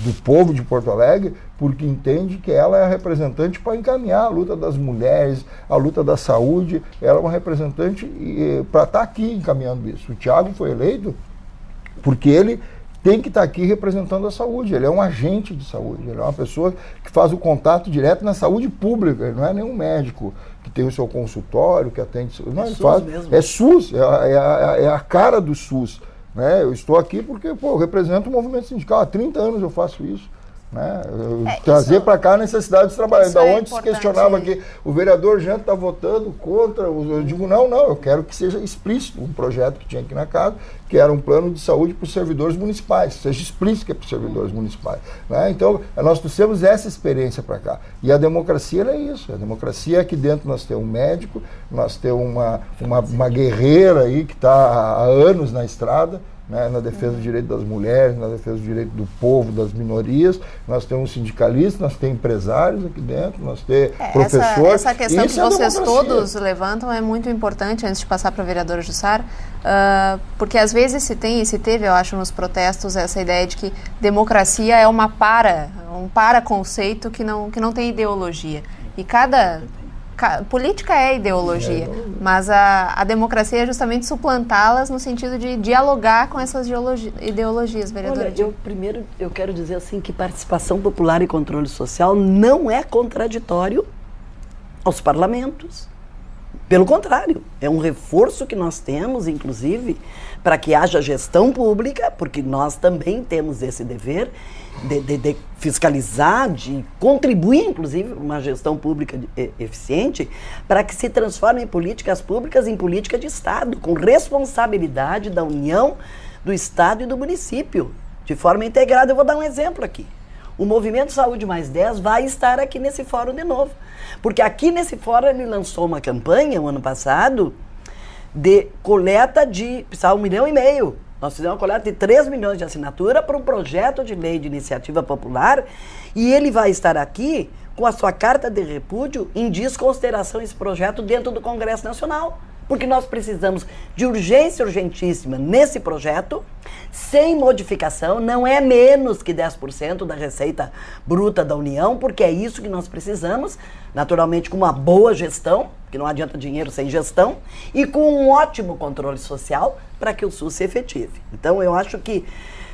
do povo de Porto Alegre porque entende que ela é a representante para encaminhar a luta das mulheres, a luta da saúde. Ela é uma representante para estar aqui encaminhando isso. O Thiago foi eleito porque ele tem que estar aqui representando a saúde. Ele é um agente de saúde, ele é uma pessoa que faz o contato direto na saúde pública. Ele não é nenhum médico que tem o seu consultório, que atende... Não, ele faz, mesmo. É SUS, é a cara do SUS. Né? Eu estou aqui porque eu represento o movimento sindical. Há 30 anos eu faço isso. Né? Trazer para cá a necessidade de trabalhar. Da onde se questionava que o vereador Janta está votando contra. Eu digo, não, eu quero que seja explícito um projeto que tinha aqui na casa, que era um plano de saúde para os servidores municipais, seja explícito que é para os servidores municipais. Né? Então, nós trouxemos essa experiência para cá. E a democracia é isso. A democracia é que dentro nós temos um médico, nós temos uma guerreira aí que está há anos na estrada, né, na defesa do direito das mulheres, na defesa do direito do povo, das minorias. Nós temos sindicalistas, nós temos empresários aqui dentro, nós temos professores. Essa questão que vocês todos levantam é muito importante, antes de passar para a vereadora Jussara, porque às vezes se teve, eu acho, nos protestos, essa ideia de que democracia é um para-conceito que não tem ideologia. E política é ideologia, mas a democracia é justamente suplantá-las no sentido de dialogar com essas ideologias, vereadora. Olha, eu quero dizer assim que participação popular e controle social não é contraditório aos parlamentos. Pelo contrário, é um reforço que nós temos, inclusive, para que haja gestão pública, porque nós também temos esse dever de fiscalizar, de contribuir, inclusive, uma gestão pública eficiente, para que se transformem políticas públicas em política de Estado, com responsabilidade da União, do Estado e do município, de forma integrada. Eu vou dar um exemplo aqui. O Movimento Saúde Mais 10 vai estar aqui nesse fórum de novo, porque aqui nesse fórum ele lançou uma campanha, o ano passado, de coleta de, precisava 1,5 milhão. Nós fizemos uma coleta de 3 milhões de assinatura para um projeto de lei de iniciativa popular, e ele vai estar aqui com a sua carta de repúdio em desconsideração esse projeto dentro do Congresso Nacional. Porque nós precisamos de urgência urgentíssima nesse projeto, sem modificação, não é menos que 10% da receita bruta da União, porque é isso que nós precisamos, naturalmente com uma boa gestão, que não adianta dinheiro sem gestão, e com um ótimo controle social para que o SUS se efetive. Então eu acho que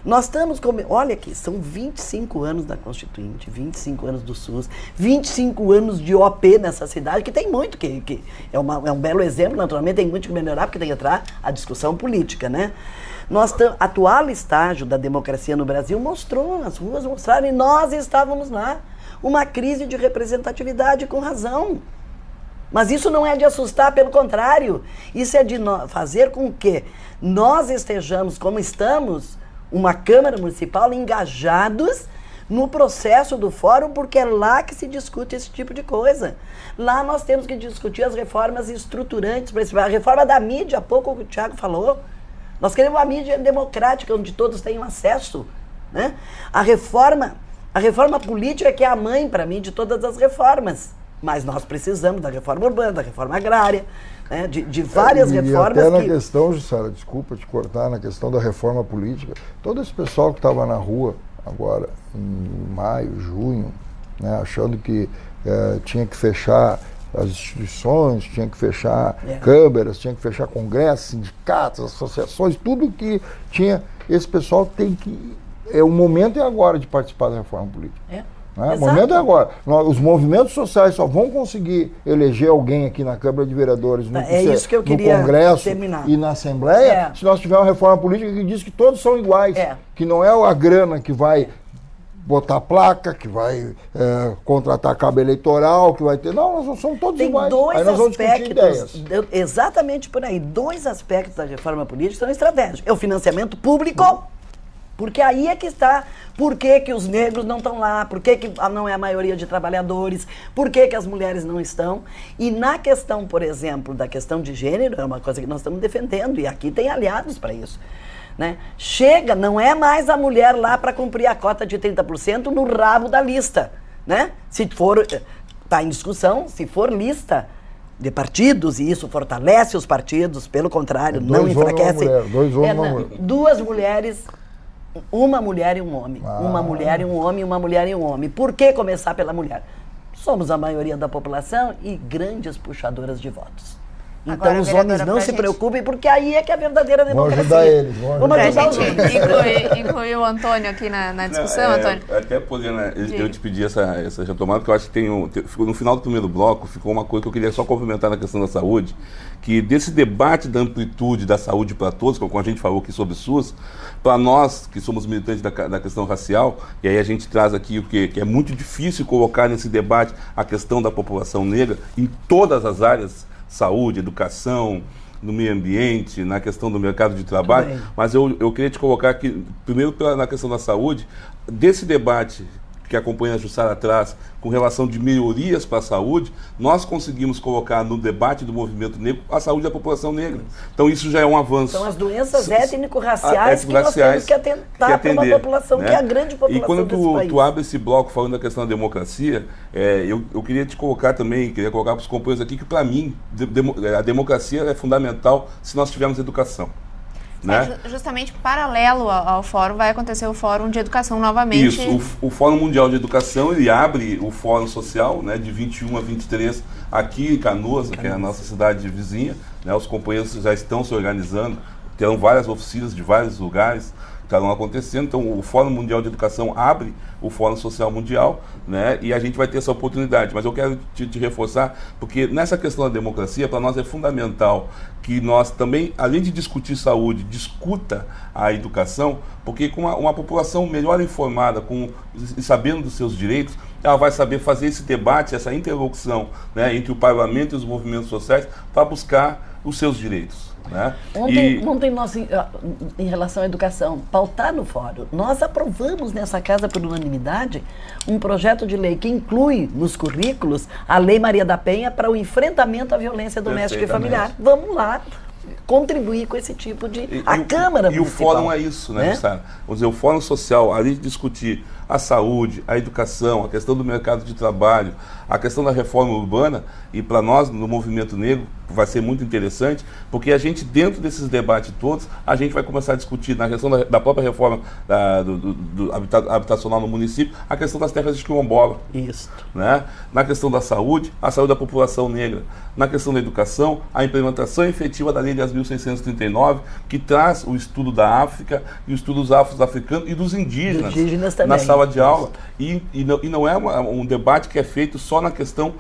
nós estamos, olha aqui, são 25 anos da Constituinte, 25 anos do SUS, 25 anos de OP nessa cidade, que tem muito, que é um belo exemplo, naturalmente tem muito que melhorar, porque tem que entrar a discussão política, né? Atual estágio da democracia no Brasil mostrou, as ruas mostraram, e nós estávamos lá, uma crise de representatividade com razão. Mas isso não é de assustar, pelo contrário, isso é de fazer com que nós estejamos, como estamos, uma Câmara Municipal engajados no processo do fórum, porque é lá que se discute esse tipo de coisa. Lá nós temos que discutir as reformas estruturantes, a reforma da mídia, há pouco o Thiago falou. Nós queremos uma mídia democrática, onde todos tenham acesso, né? A reforma política que é a mãe, para mim, de todas as reformas. Mas nós precisamos da reforma urbana, da reforma agrária, né? de várias reformas. E até na questão, Jussara, desculpa te cortar, na questão da reforma política, todo esse pessoal que estava na rua agora, em maio, junho, né, achando que tinha que fechar as instituições, tinha que fechar câmeras, tinha que fechar congressos, sindicatos, associações, tudo que tinha, esse pessoal tem que... O momento é agora de participar da reforma política. Né? O momento é agora. Os movimentos sociais só vão conseguir eleger alguém aqui na Câmara de Vereadores, no Congresso terminar. E na Assembleia, se nós tivermos uma reforma política que diz que todos são iguais, que não é a grana que vai botar placa, que vai contratar cabo eleitoral, que vai ter... Não, nós somos todos iguais. Dois aí nós vamos discutir ideias. Exatamente por aí. 2 aspectos da reforma política são estratégicos. É o financiamento público, porque aí é que está. Por que que os negros não estão lá? Por que que não é a maioria de trabalhadores? Por que que as mulheres não estão? E na questão, por exemplo, da questão de gênero, é uma coisa que nós estamos defendendo, e aqui tem aliados para isso. Né? Chega, não é mais a mulher lá para cumprir a cota de 30% no rabo da lista. Né? Se for, está em discussão, se for lista de partidos, e isso fortalece os partidos, pelo contrário, não enfraquece. 2 homens, uma mulher. 2 mulheres, uma mulher e um homem. Uma mulher e um homem, uma mulher e um homem. Por que começar pela mulher? Somos a maioria da população e grandes puxadoras de votos. Então agora, os homens não se preocupem, porque aí é que é a verdadeira democracia. Vamos ajudar eles. Vamos ajudar os homens. Incluir o Antônio aqui na discussão, Antônio. Até podendo, eu te pedi essa retomada, porque eu acho que no final do primeiro bloco ficou uma coisa que eu queria só complementar na questão da saúde, que desse debate da amplitude da saúde para todos, como a gente falou aqui sobre SUS, para nós que somos militantes da questão racial, e aí a gente traz aqui o que é muito difícil colocar nesse debate a questão da população negra em todas as áreas, saúde, educação, no meio ambiente, na questão do mercado de trabalho, mas eu queria te colocar aqui, primeiro na questão da saúde, desse debate que acompanha a Jussara atrás, com relação de melhorias para a saúde, nós conseguimos colocar no debate do movimento negro a saúde da população negra. Então isso já é um avanço. São as doenças étnico-raciais que nós temos que atentar para uma população, né? Que é a grande população. E quando tu abre esse bloco falando da questão da democracia, eu queria te colocar também, queria colocar para os companheiros aqui, que para mim a democracia é fundamental se nós tivermos educação. Né? Justamente paralelo ao fórum vai acontecer o Fórum de Educação novamente. Isso, o Fórum Mundial de Educação, ele abre o Fórum Social, né, de 21 a 23 aqui em Canoas, que é a nossa cidade vizinha, né, os companheiros já estão se organizando, terão várias oficinas de vários lugares que estarão acontecendo. Então o Fórum Mundial de Educação abre o Fórum Social Mundial, né, e a gente vai ter essa oportunidade. Mas eu quero te reforçar, porque nessa questão da democracia, para nós é fundamental que nós também, além de discutir saúde, discuta a educação, porque com uma população melhor informada, sabendo dos seus direitos, ela vai saber fazer esse debate, essa interlocução, né, entre o parlamento e os movimentos sociais para buscar os seus direitos. Né? Ontem nós, em relação à educação, pautar no fórum, nós aprovamos nessa casa por unanimidade um projeto de lei que inclui nos currículos a Lei Maria da Penha para o enfrentamento à violência doméstica e familiar. Vamos lá contribuir com esse tipo de... A Câmara Municipal. E o fórum é isso, né, Jussara? Vamos dizer, o fórum social, além de discutir a saúde, a educação, a questão do mercado de trabalho, a questão da reforma urbana, e para nós, no movimento negro, vai ser muito interessante, porque a gente, dentro desses debates todos, a gente vai começar a discutir, na questão da própria reforma habitacional no município, a questão das terras de quilombola. Isso. Né? Na questão da saúde, a saúde da população negra. Na questão da educação, a implementação efetiva da Lei 10.639, que traz o estudo da África e o estudo dos afro-africanos e dos indígenas também, na sala de aula. E não é um debate que é feito só na questão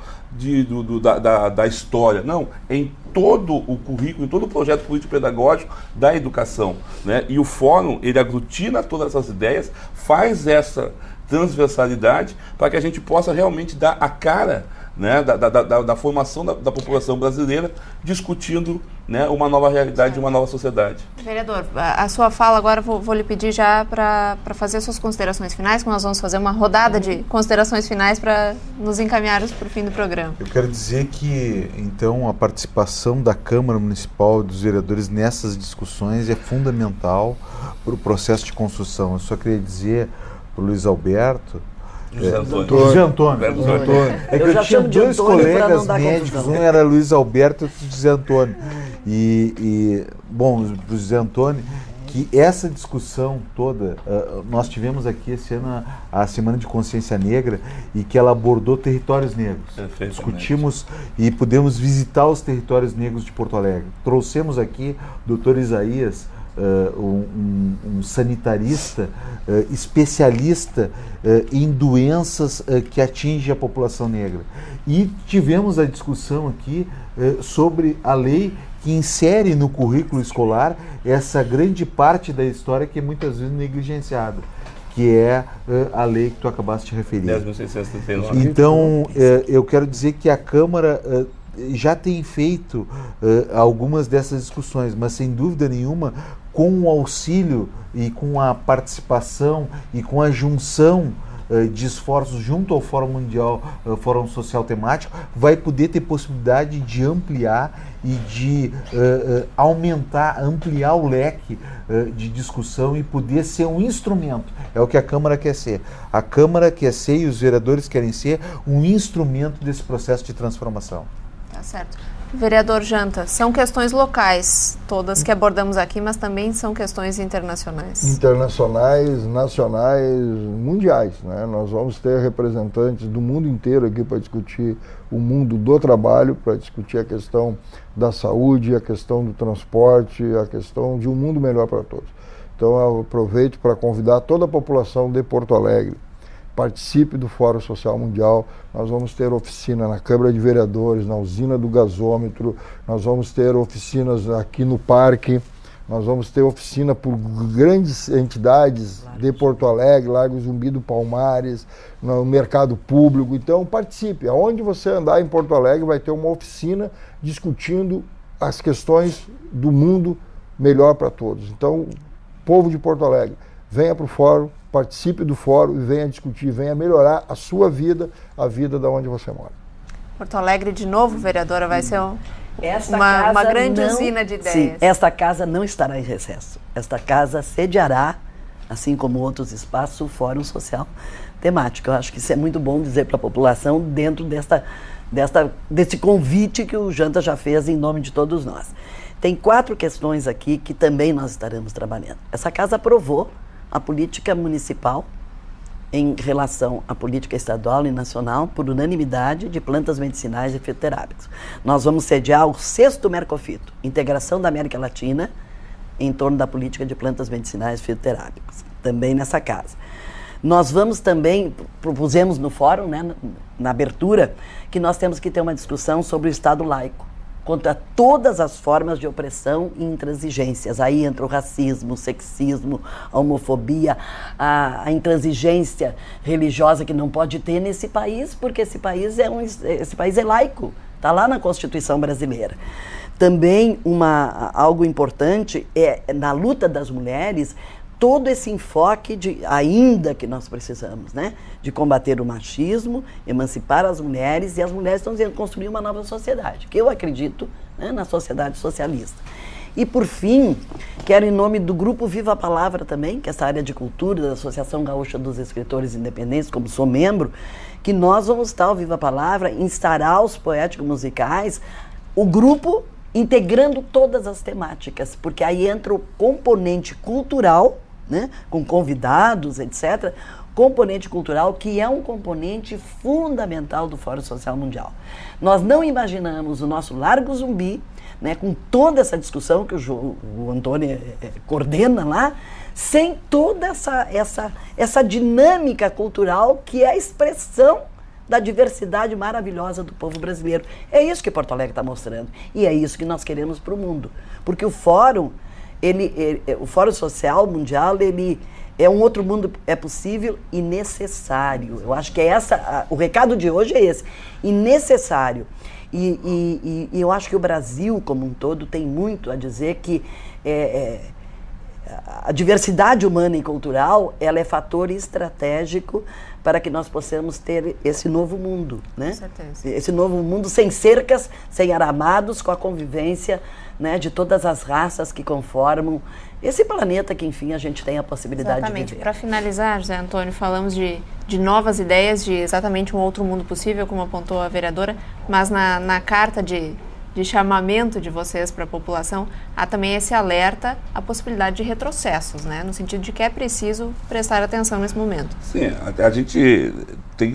da história. Não, em todo o currículo, em todo o projeto político-pedagógico da educação. Né? E o fórum, ele aglutina todas essas ideias, faz essa transversalidade para que a gente possa realmente dar a cara, né, da formação da população brasileira, discutindo, né, uma nova realidade, uma nova sociedade. Vereador, a sua fala agora vou lhe pedir já para fazer suas considerações finais, que nós vamos fazer uma rodada de considerações finais para nos encaminharmos para o fim do programa. Eu quero dizer que, então, a participação da Câmara Municipal e dos vereadores nessas discussões é fundamental para o processo de construção. Eu só queria dizer para o Luiz Alberto... José Antônio. É que eu tinha dois colegas médicos, um era Luiz Alberto e outro José Antônio. Bom, para o José Antônio, que essa discussão toda, nós tivemos aqui esse ano a Semana de Consciência Negra, e que ela abordou territórios negros. Discutimos e pudemos visitar os territórios negros de Porto Alegre. Trouxemos aqui o Dr. Isaías, um sanitarista especialista em doenças que atingem a população negra. E tivemos a discussão aqui sobre a lei que insere no currículo escolar essa grande parte da história que é muitas vezes negligenciada, que é a lei que tu acabaste de referir. 10.639. Então, eu quero dizer que a Câmara já tem feito algumas dessas discussões, mas sem dúvida nenhuma, com o auxílio e com a participação e com a junção de esforços junto ao Fórum Mundial, Fórum Social Temático, vai poder ter possibilidade de ampliar e de ampliar o leque de discussão e poder ser um instrumento. É o que a Câmara quer ser. A Câmara quer ser, e os vereadores querem ser, um instrumento desse processo de transformação. Tá certo. Vereador Janta, são questões locais, todas que abordamos aqui, mas também são questões internacionais. Internacionais, nacionais, mundiais, né? Nós vamos ter representantes do mundo inteiro aqui para discutir o mundo do trabalho, para discutir a questão da saúde, a questão do transporte, a questão de um mundo melhor para todos. Então eu aproveito para convidar toda a população de Porto Alegre. Participe do Fórum Social Mundial. Nós vamos ter oficina na Câmara de Vereadores, na usina do gasômetro, nós vamos ter oficinas aqui no parque, nós vamos ter oficina por grandes entidades de Porto Alegre, Largo Zumbi do Palmares, no mercado público. Então participe. Aonde você andar em Porto Alegre vai ter uma oficina discutindo as questões do mundo melhor para todos. Então, povo de Porto Alegre, venha para o fórum, participe do fórum e venha discutir, venha melhorar a sua vida, a vida da onde você mora. Porto Alegre, de novo, vereadora, vai ser uma grande usina de ideias. Sim, esta casa não estará em recesso. Esta casa sediará, assim como outros espaços, o Fórum Social Temático. Eu acho que isso é muito bom dizer para a população dentro desse convite que o Janta já fez em nome de todos nós. Tem 4 questões aqui que também nós estaremos trabalhando. Essa casa aprovou a política municipal em relação à política estadual e nacional por unanimidade de plantas medicinais e fitoterápicas. Nós vamos sediar o 6º Mercofito, integração da América Latina em torno da política de plantas medicinais e fitoterápicas, também nessa casa. Nós vamos também, propusemos no fórum, né, na abertura, que nós temos que ter uma discussão sobre o Estado laico, contra todas as formas de opressão e intransigências. Aí entra o racismo, o sexismo, a homofobia, a intransigência religiosa que não pode ter nesse país, porque esse país é laico, está lá na Constituição brasileira. Também algo importante é, na luta das mulheres, todo esse enfoque ainda que nós precisamos, né? De combater o machismo, emancipar as mulheres, e as mulheres estão dizendo construir uma nova sociedade, que eu acredito, né, na sociedade socialista. E, por fim, quero, em nome do Grupo Viva a Palavra também, que é essa área de cultura da Associação Gaúcha dos Escritores Independentes, como sou membro, que nós vamos estar, o Viva a Palavra, em saraus poético-musicais, o grupo integrando todas as temáticas, porque aí entra o componente cultural, né, com convidados, etc., componente cultural, que é um componente fundamental do Fórum Social Mundial. Nós não imaginamos o nosso Largo Zumbi, né, com toda essa discussão que o Antônio coordena lá, sem toda essa dinâmica cultural que é a expressão da diversidade maravilhosa do povo brasileiro. É isso que Porto Alegre está mostrando. E é isso que nós queremos para o mundo. Porque o Fórum, o Fórum Social Mundial, ele é um outro mundo, é possível e necessário. Eu acho que o recado de hoje é esse, e necessário. E eu acho que o Brasil, como um todo, tem muito a dizer que a diversidade humana e cultural, ela é fator estratégico para que nós possamos ter esse novo mundo, né? Com certeza. Esse novo mundo sem cercas, sem aramados, com a convivência, né, de todas as raças que conformam esse planeta que, enfim, a gente tem a possibilidade de viver. Para finalizar, José Antônio, falamos de novas ideias, de exatamente um outro mundo possível, como apontou a vereadora, mas na carta de chamamento de vocês para a população, há também esse alerta à possibilidade de retrocessos, né? No sentido de que é preciso prestar atenção nesse momento. Sim, a gente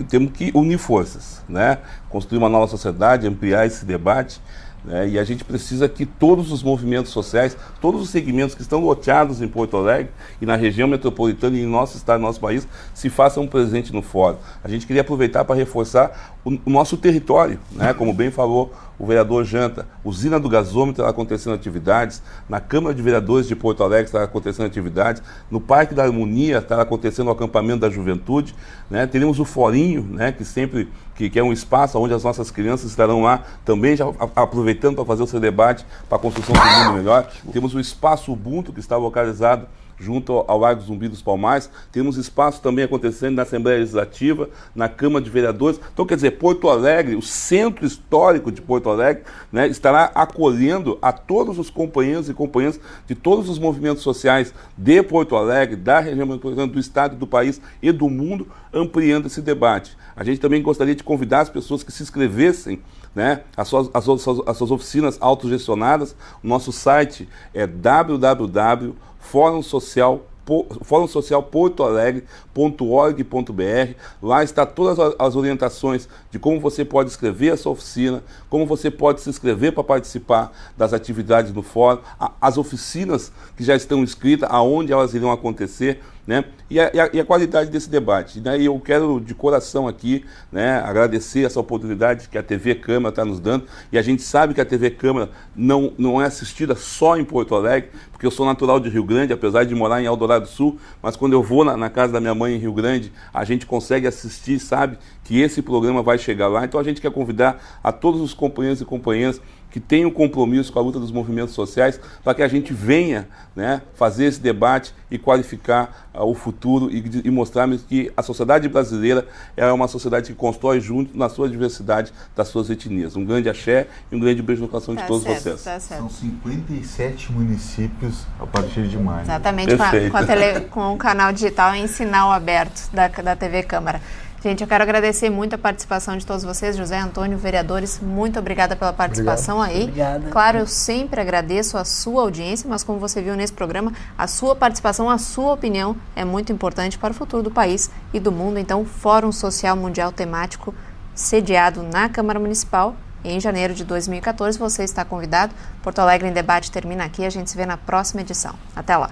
temos que unir forças, né? Construir uma nova sociedade, ampliar esse debate, né? E a gente precisa que todos os movimentos sociais, todos os segmentos que estão loteados em Porto Alegre e na região metropolitana e em nosso estado, nosso país, se façam presente no fórum. A gente queria aproveitar para reforçar o nosso território, né? Como bem falou o vereador Janta, usina do gasômetro está acontecendo atividades, na Câmara de Vereadores de Porto Alegre está acontecendo atividades, no Parque da Harmonia está acontecendo o acampamento da juventude, né? Teremos o Forinho, né? Que é um espaço onde as nossas crianças estarão lá também já aproveitando para fazer o seu debate para a construção do mundo melhor. Temos o Espaço Ubuntu, que está localizado junto ao Largo Zumbi dos Palmares. Temos espaço também acontecendo na Assembleia Legislativa, na Câmara de Vereadores. Então, quer dizer, Porto Alegre, o centro histórico de Porto Alegre, né, estará acolhendo a todos os companheiros e companheiras de todos os movimentos sociais de Porto Alegre, da região metropolitana, do estado, do país e do mundo, ampliando esse debate. A gente também gostaria de convidar as pessoas que se inscrevessem, né, as suas oficinas autogestionadas. O nosso site é forumsocialportoalegre.org.br. Lá está todas as orientações de como você pode escrever a sua oficina, como você pode se inscrever para participar das atividades do fórum, as oficinas que já estão inscritas, aonde elas irão acontecer, né? E a qualidade desse debate. E eu quero de coração aqui, né, agradecer essa oportunidade que a TV Câmara está nos dando. E a gente sabe que a TV Câmara não é assistida só em Porto Alegre, porque eu sou natural de Rio Grande, apesar de morar em Eldorado do Sul, mas quando eu vou na casa da minha mãe em Rio Grande, a gente consegue assistir, sabe que esse programa vai chegar lá. Então a gente quer convidar a todos os companheiros e companheiras que tenham compromisso com a luta dos movimentos sociais, para que a gente venha, né, fazer esse debate e qualificar o futuro e mostrarmos que a sociedade brasileira é uma sociedade que constrói junto na sua diversidade das suas etnias. Um grande axé e um grande beijo no coração de todos vocês. Tá certo. São 57 municípios a partir de maio. Exatamente, com o canal digital em sinal aberto da TV Câmara. Gente, eu quero agradecer muito a participação de todos vocês, José Antônio, vereadores, muito obrigada pela participação. Obrigado. Obrigada. Claro, eu sempre agradeço a sua audiência, mas como você viu nesse programa, a sua participação, a sua opinião é muito importante para o futuro do país e do mundo. Então, Fórum Social Mundial Temático, sediado na Câmara Municipal, em janeiro de 2014, você está convidado. Porto Alegre em Debate termina aqui, a gente se vê na próxima edição. Até lá.